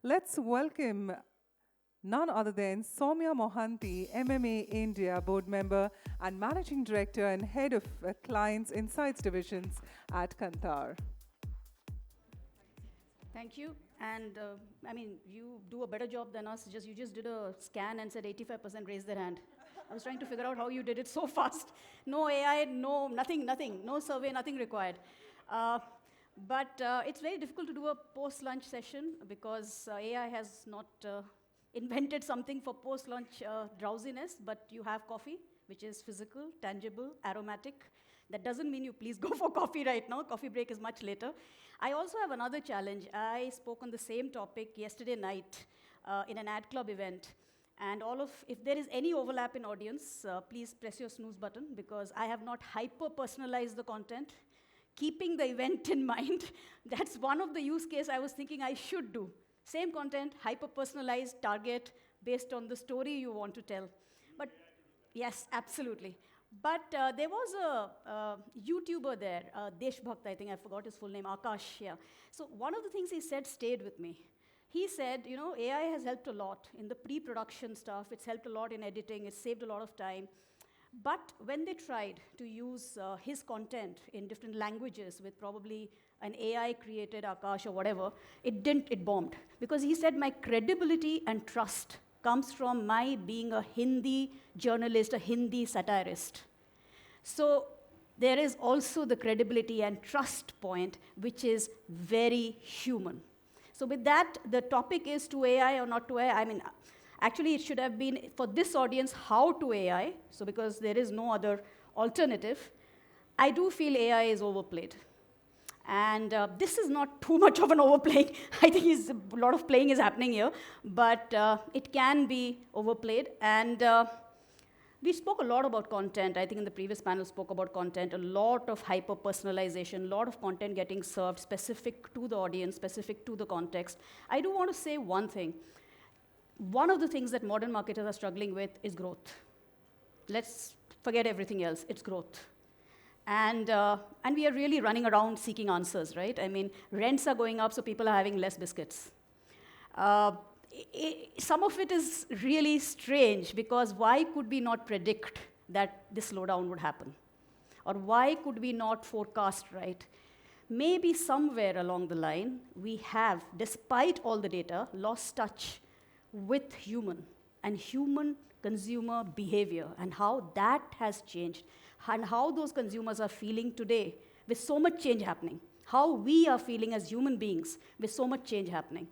Let's welcome none other than Soumya Mohanty, MMA India board member and managing director and head of Clients Insights divisions at Kantar. Thank you. And you do a better job than us. You just did a scan and said 85% raised their hand. I was trying to figure out how you did it so fast. No AI, no nothing, no survey, nothing required. But it's very difficult to do a post-lunch session because AI has not invented something for post-lunch drowsiness, but you have coffee, which is physical, tangible, aromatic. That doesn't mean you please go for coffee right now. Coffee break is much later. I also have another challenge. I spoke on the same topic yesterday night in an ad club event. And if there is any overlap in audience, please press your snooze button because I have not hyper-personalized the content, keeping the event in mind. That's one of the use case I was thinking I should do. Same content, hyper-personalized, target, based on the story you want to tell. But yes, absolutely. But there was a YouTuber there, Deshbhakt, I think, I forgot his full name, Akash, yeah. So one of the things he said stayed with me. He said, AI has helped a lot in the pre-production stuff. It's helped a lot in editing. It's saved a lot of time. But when they tried to use his content in different languages with probably an AI-created Akash or whatever, it bombed. Because he said, my credibility and trust comes from my being a Hindi journalist, a Hindi satirist. So there is also the credibility and trust point, which is very human. So with that, the topic is to AI or not to AI. Actually, it should have been, for this audience, how to AI, so because there is no other alternative. I do feel AI is overplayed. And this is not too much of an overplaying. I think a lot of playing is happening here, but it can be overplayed. And we spoke a lot about content. I think in the previous panel spoke about content, a lot of hyper-personalization, a lot of content getting served specific to the audience, specific to the context. I do want to say one thing. One of the things that modern marketers are struggling with is growth. Let's forget everything else, it's growth. And we are really running around seeking answers, right? Rents are going up, so people are having less biscuits. Some of it is really strange because why could we not predict that this slowdown would happen? Or why could we not forecast right? Maybe somewhere along the line, we have, despite all the data, lost touch with human and human consumer behavior and how that has changed and how those consumers are feeling today with so much change happening, how we are feeling as human beings with so much change happening.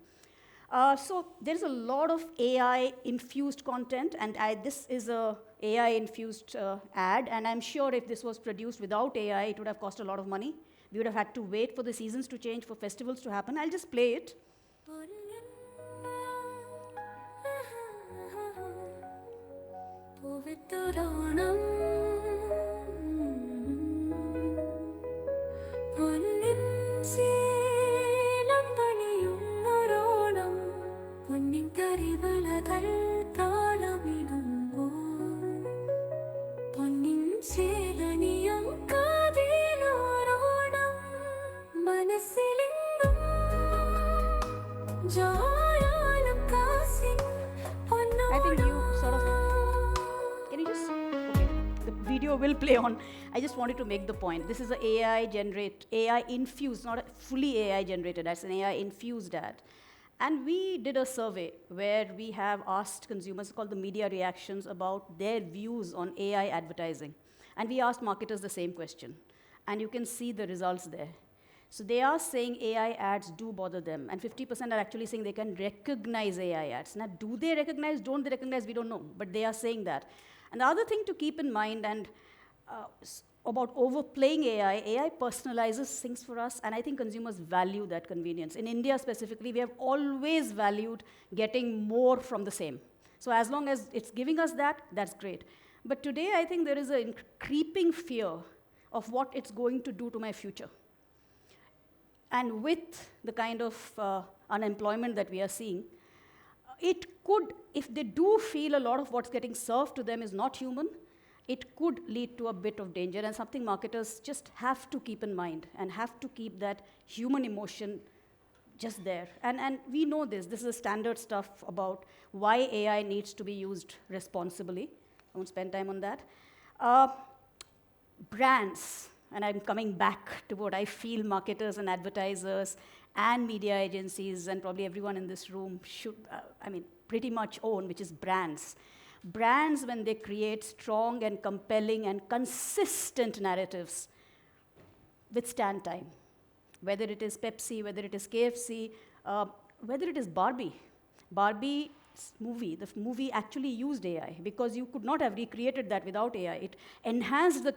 So there's a lot of AI-infused content, and this is a AI-infused ad, and I'm sure if this was produced without AI, it would have cost a lot of money. We would have had to wait for the seasons to change, for festivals to happen. I'll just play it. I think you sort of, can you just, okay, the video will play on. I just wanted to make the point. This is an AI-infused, not a fully AI-generated, that's an AI-infused ad. And we did a survey where we have asked consumers, called the media reactions, about their views on AI advertising. And we asked marketers the same question. And you can see the results there. So they are saying AI ads do bother them, and 50% are actually saying they can recognize AI ads. Now, do they recognize, don't they recognize, we don't know, but they are saying that. And the other thing to keep in mind and about overplaying AI personalizes things for us, and I think consumers value that convenience. In India specifically, we have always valued getting more from the same. So as long as it's giving us that, that's great. But today, I think there is a creeping fear of what it's going to do to my future. And with the kind of unemployment that we are seeing, it could, if they do feel a lot of what's getting served to them is not human, it could lead to a bit of danger, and something marketers just have to keep in mind and have to keep that human emotion just there. And we know this. This is standard stuff about why AI needs to be used responsibly. I won't spend time on that. Brands, and I'm coming back to what I feel marketers and advertisers and media agencies and probably everyone in this room should, pretty much own, which is brands. Brands, when they create strong and compelling and consistent narratives, withstand time. Whether it is Pepsi, whether it is KFC, whether it is Barbie. Barbie's movie, the movie actually used AI because you could not have recreated that without AI. It enhanced the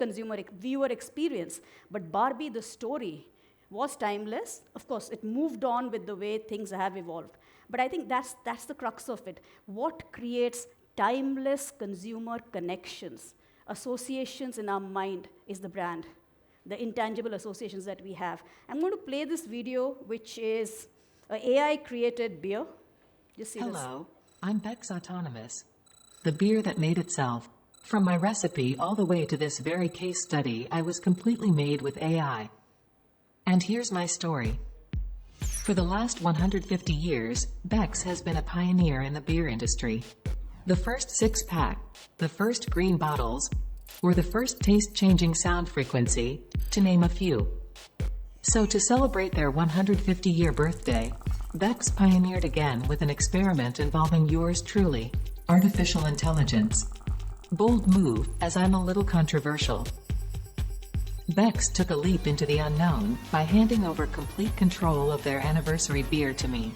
viewer experience. But Barbie, the story, was timeless. Of course, it moved on with the way things have evolved. But I think that's the crux of it. What creates timeless consumer connections, associations in our mind, is the brand, the intangible associations that we have. I'm going to play this video, which is an AI-created beer. Just see Hello, I'm Beck's Autonomous, the beer that made itself. From my recipe all the way to this very case study, I was completely made with AI. And here's my story. For the last 150 years, Beck's has been a pioneer in the beer industry. The first six-pack, the first green bottles, or the first taste-changing sound frequency, to name a few. So to celebrate their 150-year birthday, Beck's pioneered again with an experiment involving yours truly, artificial intelligence. Bold move, as I'm a little controversial. Beck's took a leap into the unknown by handing over complete control of their anniversary beer to me.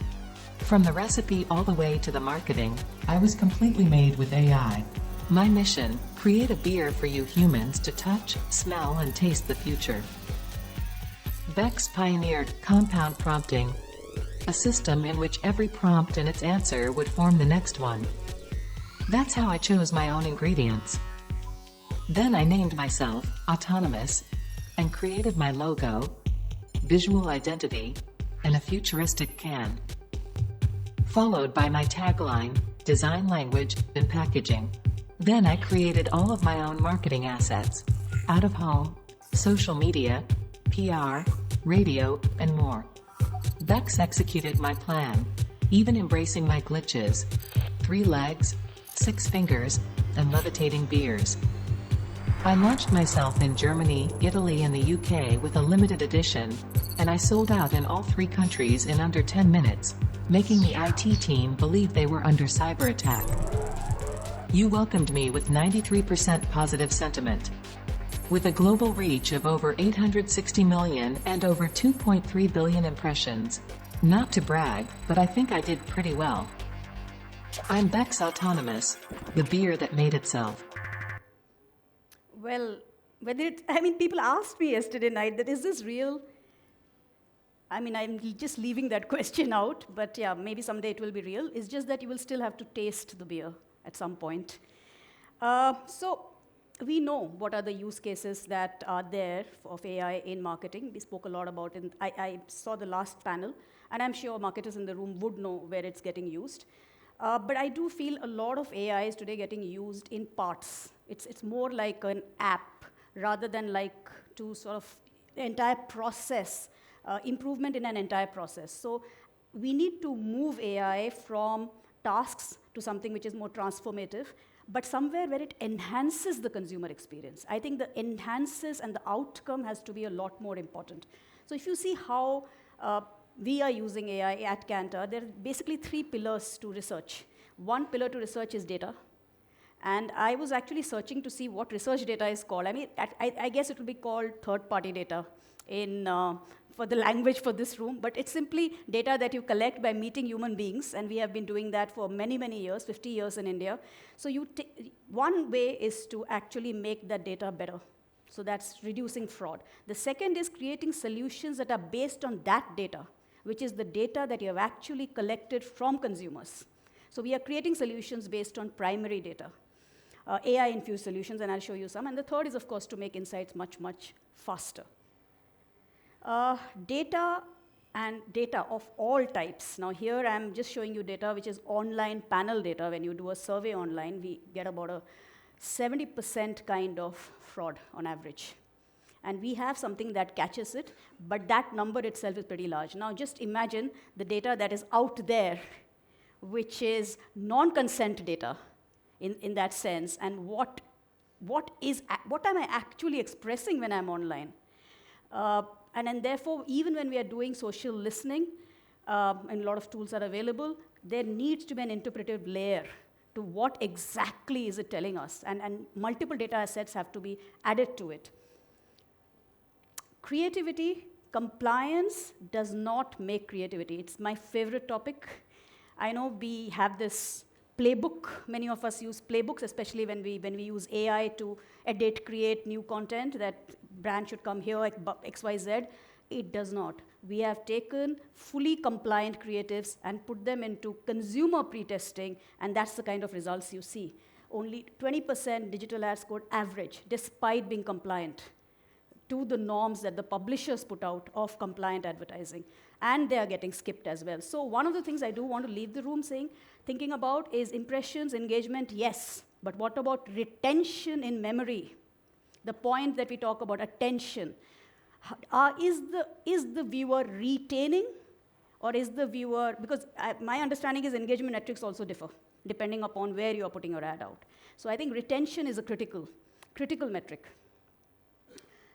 From the recipe all the way to the marketing, I was completely made with AI. My mission, create a beer for you humans to touch, smell, and taste the future. Beck's pioneered compound prompting, a system in which every prompt and its answer would form the next one. That's how I chose my own ingredients. Then I named myself Autonomous and created my logo, visual identity, and a futuristic can. Followed by my tagline, design language, and packaging. Then I created all of my own marketing assets, out of home, social media, PR, radio, and more. Beck's executed my plan, even embracing my glitches, 3 legs, 6 fingers, and levitating beers. I launched myself in Germany, Italy, and the UK with a limited edition, and I sold out in all 3 countries in under 10 minutes, making the IT team believe they were under cyber attack. You welcomed me with 93% positive sentiment. With a global reach of over 860 million and over 2.3 billion impressions. Not to brag, but I think I did pretty well. I'm Beck's Autonomous, the beer that made itself. Well, people asked me yesterday night that is this real? I'm just leaving that question out, but yeah, maybe someday it will be real. It's just that you will still have to taste the beer at some point. So we know what are the use cases that are there of AI in marketing. We spoke a lot about it. I saw the last panel, and I'm sure marketers in the room would know where it's getting used. But I do feel a lot of AI is today getting used in parts. It's more like an app rather than like to sort of the entire process, improvement in an entire process. So we need to move AI from tasks to something which is more transformative, but somewhere where it enhances the consumer experience. I think the enhances and the outcome has to be a lot more important. So if you see how we are using AI at Kantar, there are basically 3 pillars to research. One pillar to research is data. And I was actually searching to see what research data is called. I guess it will be called third-party data for the language for this room, but it's simply data that you collect by meeting human beings, and we have been doing that for many, many years, 50 years in India. So one way is to actually make that data better. So that's reducing fraud. The second is creating solutions that are based on that data, which is the data that you have actually collected from consumers. So we are creating solutions based on primary data, AI-infused solutions, and I'll show you some. And the third is, of course, to make insights much, much faster. Data and data of all types. Now here I'm just showing you data which is online panel data. When you do a survey online, we get about a 70% kind of fraud on average. And we have something that catches it, but that number itself is pretty large. Now just imagine the data that is out there, which is non-consent data in that sense, and what am I actually expressing when I'm online? And then therefore, even when we are doing social listening, and a lot of tools are available, there needs to be an interpretive layer to what exactly is it telling us, and multiple data assets have to be added to it. Creativity, compliance does not make creativity. It's my favorite topic. I know we have this playbook. Many of us use playbooks, especially when we use AI to edit, create new content, that brand should come here, like XYZ. It does not. We have taken fully compliant creatives and put them into consumer pre-testing, and that's the kind of results you see. Only 20% digital ad scored average, despite being compliant to the norms that the publishers put out of compliant advertising. And they are getting skipped as well. So one of the things I do want to leave the room thinking about is impressions, engagement, yes. But what about retention in memory? The point that we talk about, attention. Is the viewer retaining, or is the viewer, because my understanding is engagement metrics also differ, depending upon where you are putting your ad out. So I think retention is a critical metric.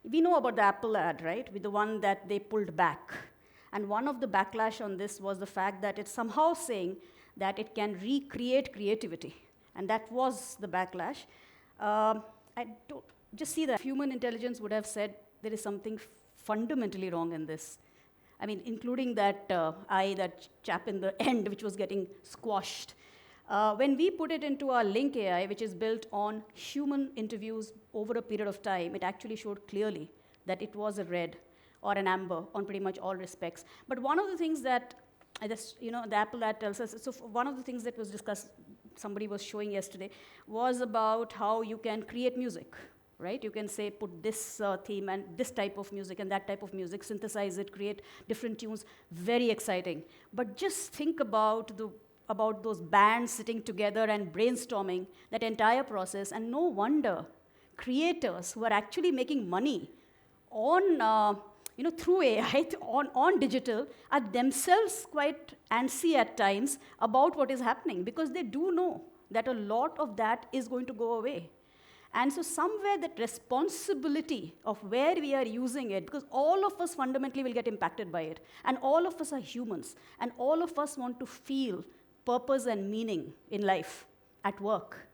We know about the Apple ad, right? With the one that they pulled back. And one of the backlash on this was the fact that it's somehow saying that it can recreate creativity. And that was the backlash. I don't just see that human intelligence would have said there is something fundamentally wrong in this. I mean, including that that chap in the end, which was getting squashed. When we put it into our Link AI, which is built on human interviews over a period of time, it actually showed clearly that it was a red or an amber on pretty much all respects. But one of the things that, the Apple ad tells us, so one of the things that was discussed, somebody was showing yesterday, was about how you can create music, right? You can say, put this theme and this type of music and that type of music, synthesize it, create different tunes, very exciting. But just think about those bands sitting together and brainstorming that entire process, and no wonder creators who are actually making money on, through AI, on digital, are themselves quite antsy at times about what is happening, because they do know that a lot of that is going to go away. And so somewhere that responsibility of where we are using it, because all of us fundamentally will get impacted by it, and all of us are humans, and all of us want to feel purpose and meaning in life, at work.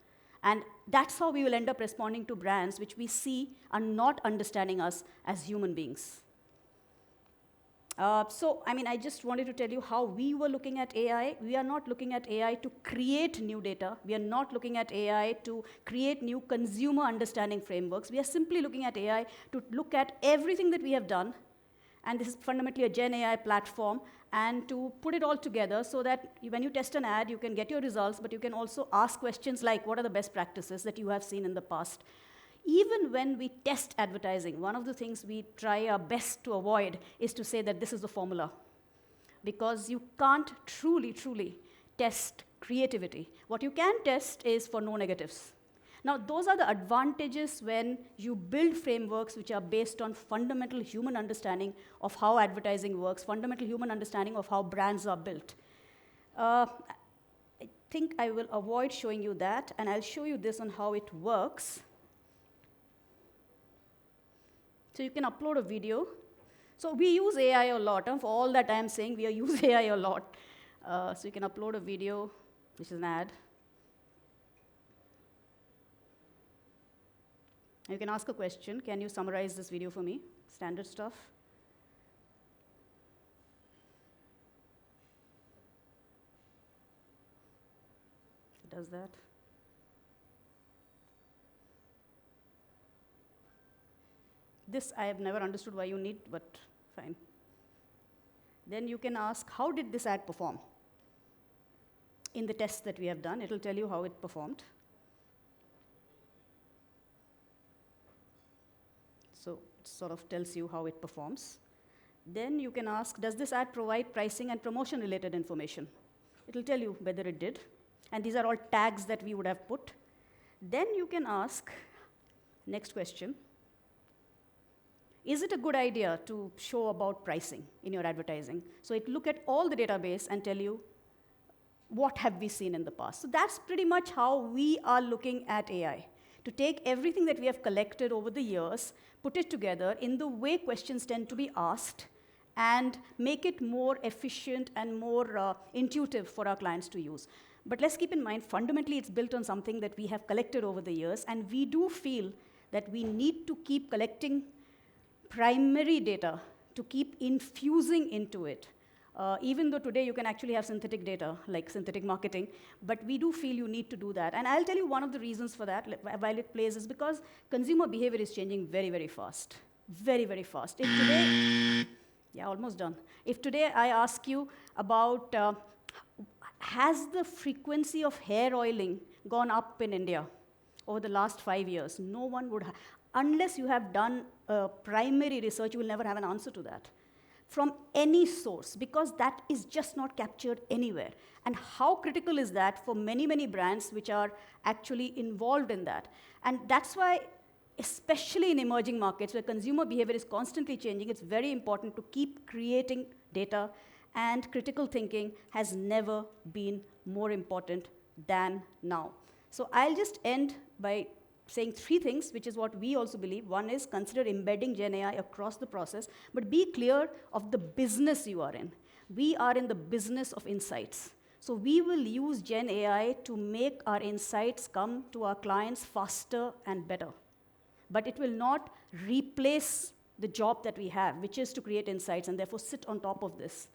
And that's how we will end up responding to brands which we see are not understanding us as human beings. I just wanted to tell you how we were looking at AI. We are not looking at AI to create new data. We are not looking at AI to create new consumer understanding frameworks. We are simply looking at AI to look at everything that we have done, and this is fundamentally a Gen AI platform, and to put it all together so that when you test an ad, you can get your results, but you can also ask questions like, what are the best practices that you have seen in the past? Even when we test advertising, one of the things we try our best to avoid is to say that this is the formula, because you can't truly test creativity. What you can test is for no negatives. Now, those are the advantages when you build frameworks which are based on fundamental human understanding of how advertising works, fundamental human understanding of how brands are built. I think I will avoid showing you that, and I'll show you this on how it works. So you can upload a video. So we use AI a lot. For all that I'm saying, we use AI a lot. So you can upload a video, which is an ad. You can ask a question. Can you summarize this video for me? Standard stuff. It does that. This I have never understood why you need, but fine. Then you can ask, how did this ad perform? In the tests that we have done, it'll tell you how it performed. So it sort of tells you how it performs. Then you can ask, does this ad provide pricing and promotion-related information? It'll tell you whether it did. And these are all tags that we would have put. Then you can ask, next question, is it a good idea to show about pricing in your advertising? So it look at all the database and tell you, what have we seen in the past? So that's pretty much how we are looking at AI, to take everything that we have collected over the years, put it together in the way questions tend to be asked, and make it more efficient and more intuitive for our clients to use. But let's keep in mind, fundamentally, it's built on something that we have collected over the years, and we do feel that we need to keep collecting primary data to keep infusing into it. Even though today you can actually have synthetic data, like synthetic marketing, but we do feel you need to do that. And I'll tell you one of the reasons for that, while it plays, is because consumer behavior is changing very, very fast. Very, very fast. If today, yeah, almost done. If today I ask you about, has the frequency of hair oiling gone up in India over the last 5 years? No one would have. Unless you have done primary research, you will never have an answer to that from any source, because that is just not captured anywhere. And how critical is that for many, many brands which are actually involved in that? And that's why, especially in emerging markets where consumer behavior is constantly changing, it's very important to keep creating data, and critical thinking has never been more important than now. So I'll just end by saying 3 things, which is what we also believe. One is, consider embedding Gen AI across the process, but be clear of the business you are in. We are in the business of insights. So we will use Gen AI to make our insights come to our clients faster and better. But it will not replace the job that we have, which is to create insights and therefore sit on top of this.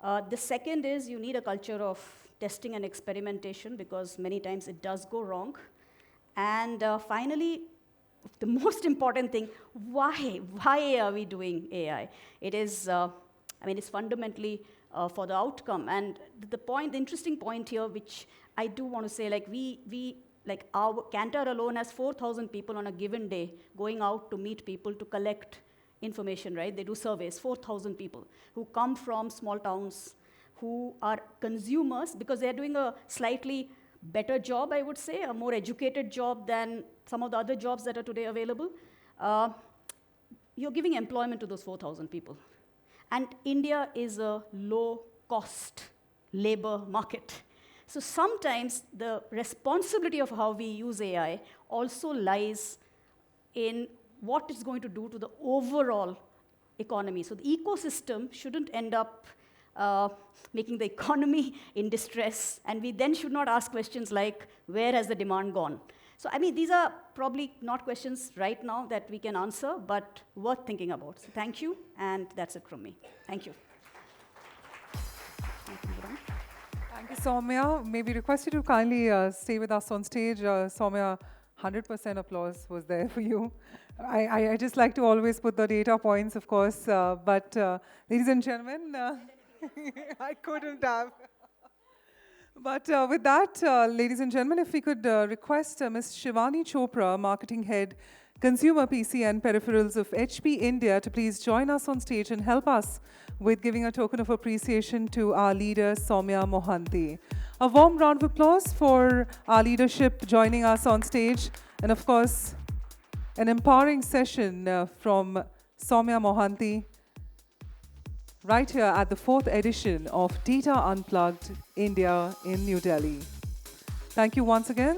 The second is, you need a culture of testing and experimentation, because many times it does go wrong. And finally, the most important thing, why? Why are we doing AI? It is, it's fundamentally for the outcome. And the interesting point here, which I do want to say, our Kantar alone has 4,000 people on a given day going out to meet people to collect information, right? They do surveys, 4,000 people who come from small towns, who are consumers, because they're doing a slightly better job, I would say, a more educated job than some of the other jobs that are today available. You're giving employment to those 4,000 people. And India is a low-cost labor market. So sometimes the responsibility of how we use AI also lies in what it's going to do to the overall economy. So the ecosystem shouldn't end up making the economy in distress, and we then should not ask questions like, where has the demand gone? So these are probably not questions right now that we can answer, but worth thinking about. So thank you, and that's it from me. Thank you. Thank you, Soumya. May we request you to kindly stay with us on stage. Soumya, 100% applause was there for you. I just like to always put the data points, of course, but ladies and gentlemen, I couldn't have. But with that, ladies and gentlemen, if we could request Ms. Shivani Chopra, Marketing Head, Consumer PC and Peripherals of HP India, to please join us on stage and help us with giving a token of appreciation to our leader, Soumya Mohanty. A warm round of applause for our leadership joining us on stage, and of course, an empowering session from Soumya Mohanty, right here at the 4th edition of Data Unplugged India in New Delhi. Thank you once again.